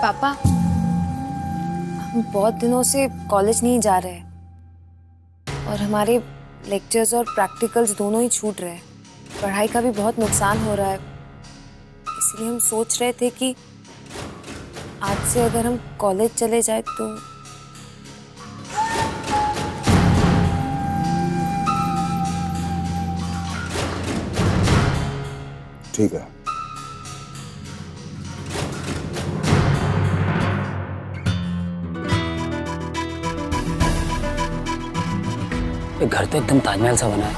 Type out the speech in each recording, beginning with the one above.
पापा, हम बहुत दिनों से कॉलेज नहीं जा रहे और हमारे लेक्चर्स और प्रैक्टिकल्स दोनों ही छूट रहे हैं। पढ़ाई का भी बहुत नुकसान हो रहा है। इसलिए हम सोच रहे थे कि आज से अगर हम कॉलेज चले जाए तो। ठीक है। ये घर तो एकदम ताजमहल सा बना है,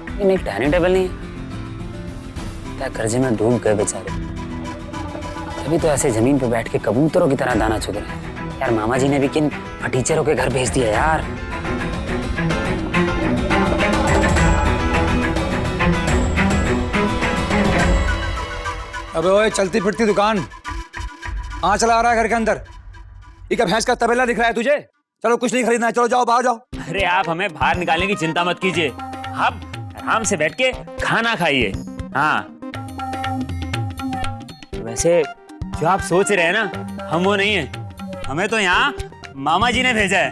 लेकिन एक डाइनिंग टेबल नहीं है। क्या कर्जे में डूब गए बेचारे। तभी तो ऐसे जमीन पे बैठ के कबूतरों की तरह दाना चुग रहे हैं। यार मामा जी ने भी किन फटीचरों के घर भेज दिया यार। अबे ओए, चलती फिरती दुकान कहाँ चला आ रहा है घर के अंदर? ये क्या भैंस का तबेला दिख रहा है तुझे? चलो कुछ नहीं खरीदना है, चलो जाओ बाहर जाओ। अरे आप हमें बाहर निकालने की चिंता मत कीजिए, आप आराम से बैठ के खाना खाइए। हाँ, वैसे जो आप सोच रहे हैं ना, हम वो नहीं है। हमें तो यहाँ मामा जी ने भेजा है।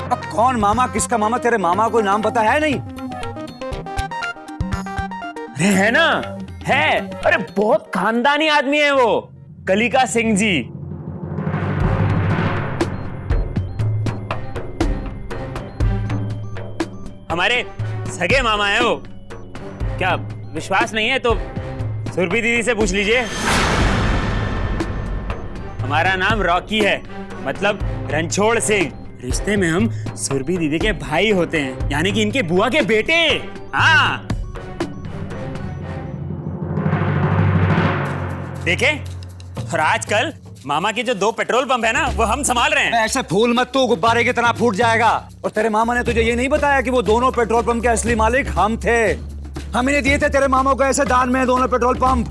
अब कौन मामा, किसका मामा? तेरे मामा को नाम पता है नहीं? अरे है ना, है। अरे बहुत खानदानी आदमी है वो, कलिका सिंह जी। हमारे सगे मामा है वो। क्या विश्वास नहीं है तो सुरभि दीदी से पूछ लीजिए। हमारा नाम रॉकी है, मतलब रणछोड़ सिंह। रिश्ते में हम सुरभि दीदी के भाई होते हैं, यानी कि इनके बुआ के बेटे। हाँ देखे, और आजकल मामा के जो 2 पेट्रोल पंप है ना, वो हम संभाल रहे हैं। ऐसे फूल मत, तू गुब्बारे की तरह फूट जाएगा। और तेरे मामा ने तुझे ये नहीं बताया कि वो दोनों पेट्रोल पंप के असली मालिक हम थे? हम इन्हें दिए थे तेरे मामा को ऐसे दान में, दोनों पेट्रोल पंप।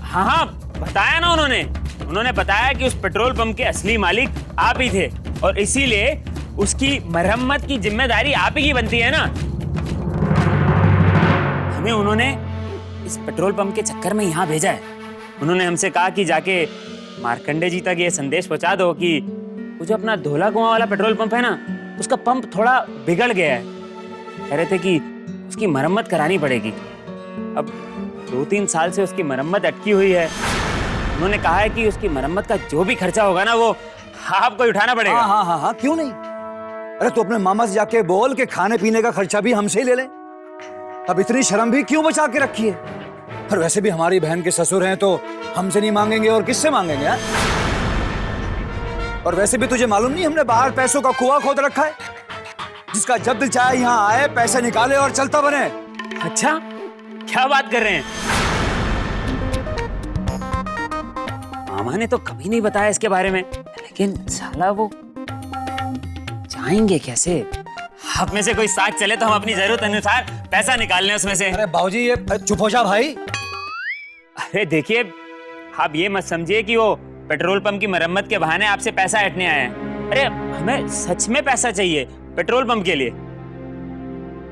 हाँ हाँ, बताया ना उन्होंने बताया कि उस पेट्रोल पंप के असली मालिक आप ही थे, और इसीलिए उसकी मरम्मत की जिम्मेदारी आप ही की बनती है ना। हमें उन्होंने इस पेट्रोल पंप के चक्कर में यहाँ भेजा है। उन्होंने हमसे कहा कि जाके मार्कंडे जी तक ये संदेश पहुंचा दो कि वो जो अपना धोला कुआं वाला पेट्रोल पंप है ना, उसका पंप थोड़ा बिगड़ गया है। कह रहे थे कि उसकी मरम्मत करानी पड़ेगी। अब 2-3 साल से उसकी मरम्मत अटकी हुई है। उन्होंने कहा है कि उसकी मरम्मत का जो भी खर्चा होगा ना, वो आपको उठाना पड़ेगा। हाँ हाँ हाँ हाँ, क्यों नहीं? अरे तू अपने मामा से जाके बोल के खाने पीने का खर्चा भी हमसे ही ले ले। अब इतनी शर्म भी क्यों बचा के रखी है? और वैसे भी हमारी बहन के ससुर हैं तो हमसे नहीं मांगेंगे और किससे मांगेंगे यार? और वैसे भी तुझे मालूम नहीं, हमने बाहर पैसों का कुआं खोद रखा है। जिसका जब दिल चाहे यहाँ आए, पैसे निकाले और चलता बने। अच्छा, क्या बात कर रहे हैं? मामा ने तो कभी नहीं बताया इसके बारे में, लेकिन साला वो जाएंगे कैसे? आप में से कोई साथ चले तो हम अपनी जरूरत अनुसार पैसा निकाल लें उसमें से। अरे बाबूजी, ये चुप हो जा भाई। अरे देखिए, आप ये मत समझिए कि वो पेट्रोल पंप की मरम्मत के बहाने आपसे पैसा ऐंठने आए हैं। अरे हमें सच में पैसा चाहिए पेट्रोल पंप के लिए।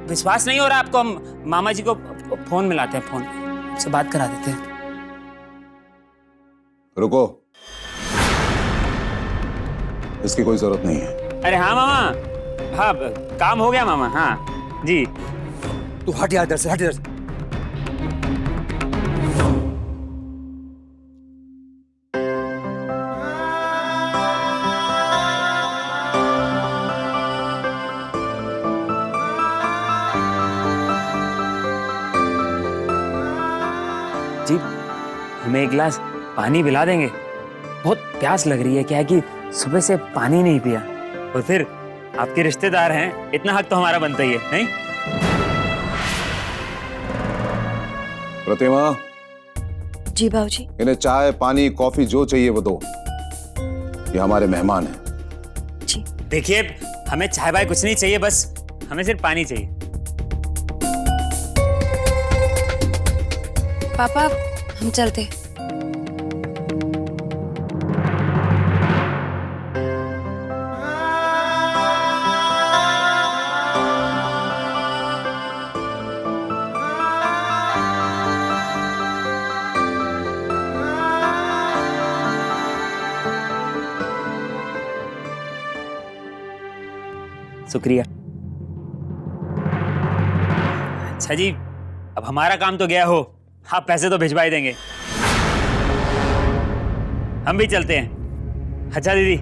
विश्वास नहीं हो रहा आपको? हम मामा जी को फोन मिलाते हैं, फोन से बात करा देते हैं। रुको, इसकी कोई जरूरत नहीं है। अरे हाँ मामा, हाँ काम हो गया मामा। हाँ जी। तू हट यार इधर से, हट इधर से। जी, हमें एक गिलास पानी पिला देंगे? बहुत प्यास लग रही है। क्या है कि सुबह से पानी नहीं पिया, और फिर आपके रिश्तेदार हैं, इतना हक तो हमारा बनता ही है, नहीं? प्रतिमा, जी बाबूजी। इन्हें चाय, पानी, कॉफी जो चाहिए वो दो। ये हमारे मेहमान हैं। जी। देखिए, हमें चाय वाय कुछ नहीं चाहिए, बस हमें सिर्फ पानी चाहिए। पापा, हम चलते। शुक्रिया। अच्छा जी, अब हमारा काम तो गया हो, आप पैसे तो भिजवा ही देंगे। हम भी चलते हैं। अच्छा दीदी।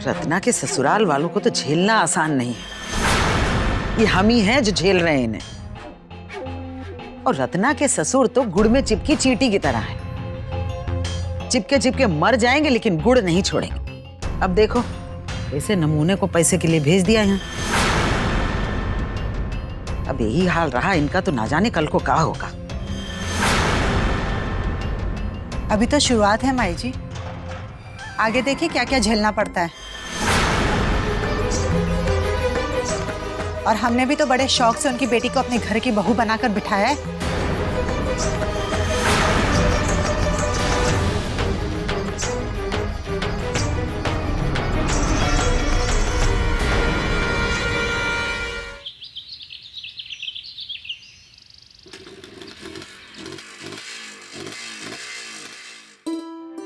रत्ना के ससुराल वालों को तो झेलना आसान नहीं है। ये हम ही हैं जो झेल रहे हैं इन्हें। और रत्ना के ससुर तो गुड़ में चिपकी चींटी की तरह है, चिपके चिपके मर जाएंगे लेकिन गुड़ नहीं छोड़ेंगे। अब देखो ऐसे नमूने को पैसे के लिए भेज दिया यहाँ। अब यही हाल रहा इनका तो ना जाने कल को क्या होगा। अभी तो शुरुआत है माई जी, आगे देखिए क्या क्या झेलना पड़ता है। और हमने भी तो बड़े शौक से उनकी बेटी को अपने घर की बहू बनाकर बिठाया है।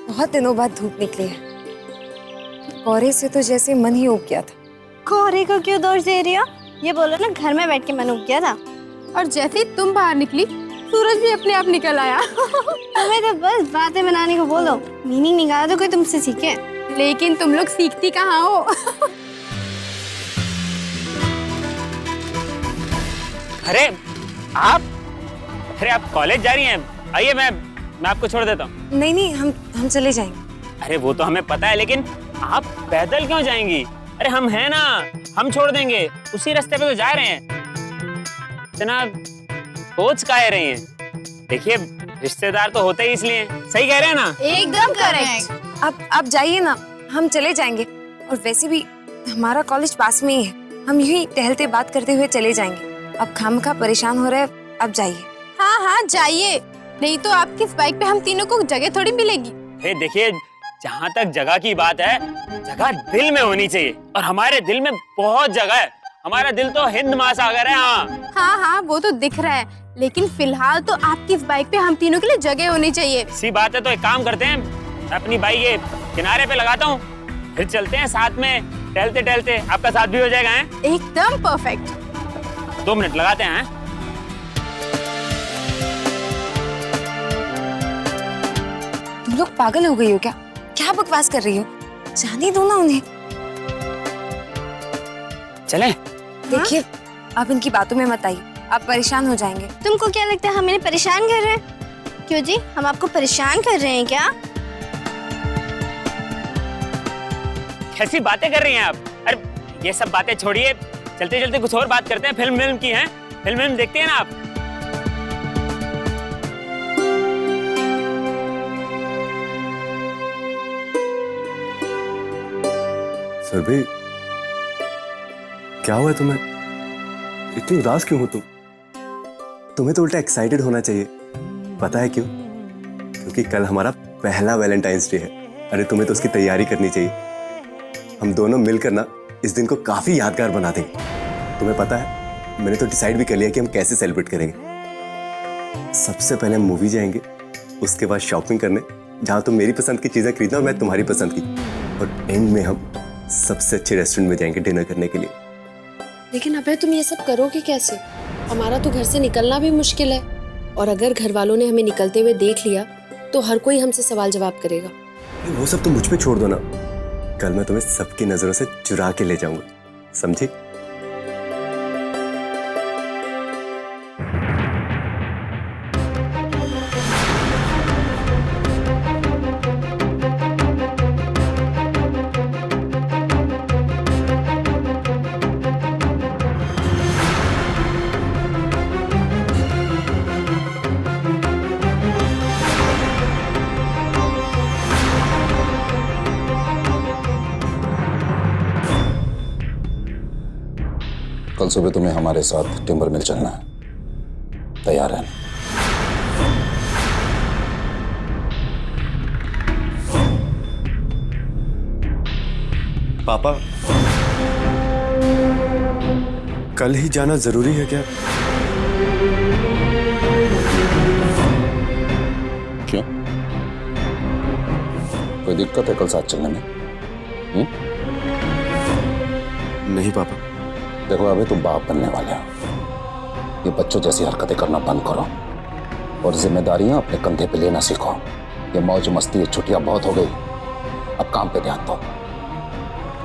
बहुत दिनों बाद धूप निकली है। कोहरे से तो जैसे मन ही उब गया था। कोहरे को क्यों दोष दे रही हो? ये बोलो ना घर में बैठ के मन उब गया था। और जैसे ही तुम बाहर निकली सूरज भी अपने आप निकल आया। तुम्हें तो बस बातें बनाने को बोलो, मीनिंग निकाला तो कोई तुमसे सीखे। लेकिन तुम लोग सीखती कहाँ हो? अरे आप कॉलेज जा रही हैं? आइए मैं आपको छोड़ देता हूँ। नहीं नहीं, हम चले जाएंगे। अरे वो तो हमें पता है, लेकिन आप पैदल क्यों जाएंगी? अरे हम हैं ना, हम छोड़ देंगे, उसी रास्ते पे तो जा रहे हैं। इतना सोच काहे रही हैं? देखिए रिश्तेदार तो होते ही इसलिए। सही कह रहे हैं ना? एकदम करेक्ट। अब जाइए ना, हम चले जाएंगे। और वैसे भी हमारा कॉलेज पास में ही है, हम यूं ही टहलते बात करते हुए चले जाएंगे। अब खामखा परेशान हो रहे, अब जाइए। हाँ जाइए, नहीं तो आपकी इस बाइक पे हम तीनों को जगह थोड़ी मिलेगी। देखिए जहाँ तक जगह की बात है, जगह दिल में होनी चाहिए, और हमारे दिल में बहुत जगह है। हमारा दिल तो हिंद महासागर है। हाँ वो तो दिख रहा है, लेकिन फिलहाल तो आपकी इस बाइक पे हम तीनों के लिए जगह होनी चाहिए। इसी बात है तो एक काम करते हैं, मैं अपनी बाइक ये किनारे पे लगाता हूँ, फिर चलते हैं साथ में टहलते टहलते। आपका साथ भी हो जाएगा। है एकदम परफेक्ट। 2 मिनट लगाते हैं। तुम लोग पागल हो गई हो क्या? क्या बकवास कर रही हो? जाने दो ना उन्हें। चलें? देखिए आप इनकी बातों में मत आइए, आप परेशान हो जाएंगे। तुमको क्या लगता है हम इन्हें परेशान कर रहे हैं? क्यों जी, हम आपको परेशान कर रहे हैं क्या? कैसी बातें कर रही हैं आप? अरे ये सब बातें छोड़िए, चलते चलते कुछ और बात करते हैं। फिल्म की हैं, फिल्म देखते हैं ना आप? सरभी, क्या हुआ तुम्हें? इतनी उदास क्यों हो तुम? तुम्हें तो उल्टा एक्साइटेड होना चाहिए। पता है क्यों? क्योंकि कल हमारा पहला वैलेंटाइंस डे है। अरे तुम्हें तो उसकी तैयारी करनी चाहिए। हम दोनों मिलकर ना इस दिन को काफी यादगार बना देंगे। तुम्हें पता है, मैंने तो डिसाइड भी कर लिया कि हम कैसे सेलिब्रेट करेंगे। सबसे पहले हम मूवी जाएंगे, उसके बाद शॉपिंग करने, जहाँ तुम मेरी पसंद की चीजें खरीदना और मैं तुम्हारी पसंद की, और एंड में हम सबसे अच्छे रेस्टोरेंट में जाएंगे डिनर करने के लिए। लेकिन अबे तुम ये सब करोगे कैसे? हमारा तो घर से निकलना भी मुश्किल है, और अगर घर वालों ने हमें निकलते हुए देख लिया तो हर कोई हमसे सवाल जवाब करेगा। वो सब तुम मुझ पे छोड़ दो ना। कल मैं तुम्हें सबकी नजरों से चुरा के ले जाऊंगा, समझी? कल सुबह तुम्हें हमारे साथ टिम्बर मिल चलना है, तैयार रहना। पापा, कल ही जाना जरूरी है क्या? कोई दिक्कत है कल साथ चलने में? नहीं पापा। देखो अभी तुम बाप बनने वाले हो, ये बच्चों जैसी हरकतें करना बंद करो और जिम्मेदारियां अपने कंधे पे लेना सीखो। ये मौज मस्ती, ये छुट्टियां बहुत हो गई, अब काम पे ध्यान दो।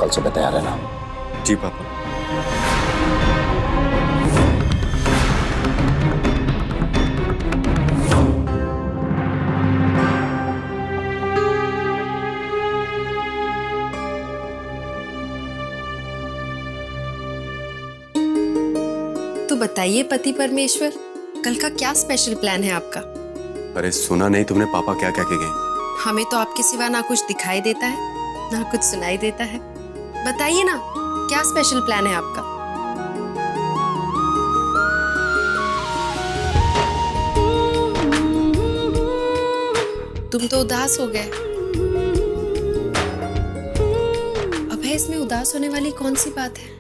कल सुबह तैयार रहना। जी पापा। तो बताइए पति परमेश्वर, कल का क्या स्पेशल प्लान है आपका? अरे सुना नहीं तुमने पापा क्या क्या के गए? हमें तो आपके सिवा ना कुछ दिखाई देता है ना कुछ सुनाई देता है। बताइए ना, क्या स्पेशल प्लान है आपका? तुम तो उदास हो गए। अब है इसमें उदास होने वाली कौन सी बात है?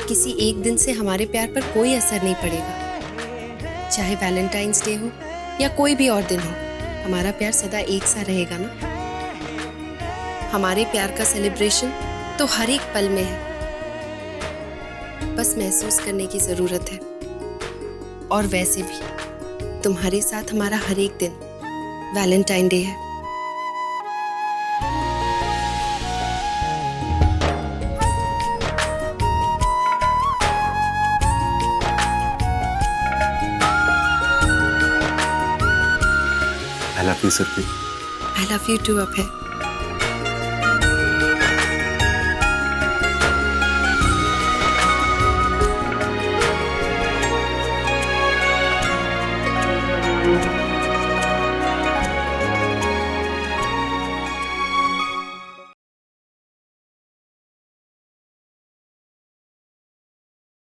किसी एक दिन से हमारे प्यार पर कोई असर नहीं पड़ेगा। चाहे वैलेंटाइंस डे हो या कोई भी और दिन हो, हमारा प्यार सदा एक सा रहेगा ना। हमारे प्यार का सेलिब्रेशन तो हर एक पल में है, बस महसूस करने की जरूरत है। और वैसे भी तुम्हारे साथ हमारा हर एक दिन वैलेंटाइन डे है। I love you, Surfi. I love you too, Abhay.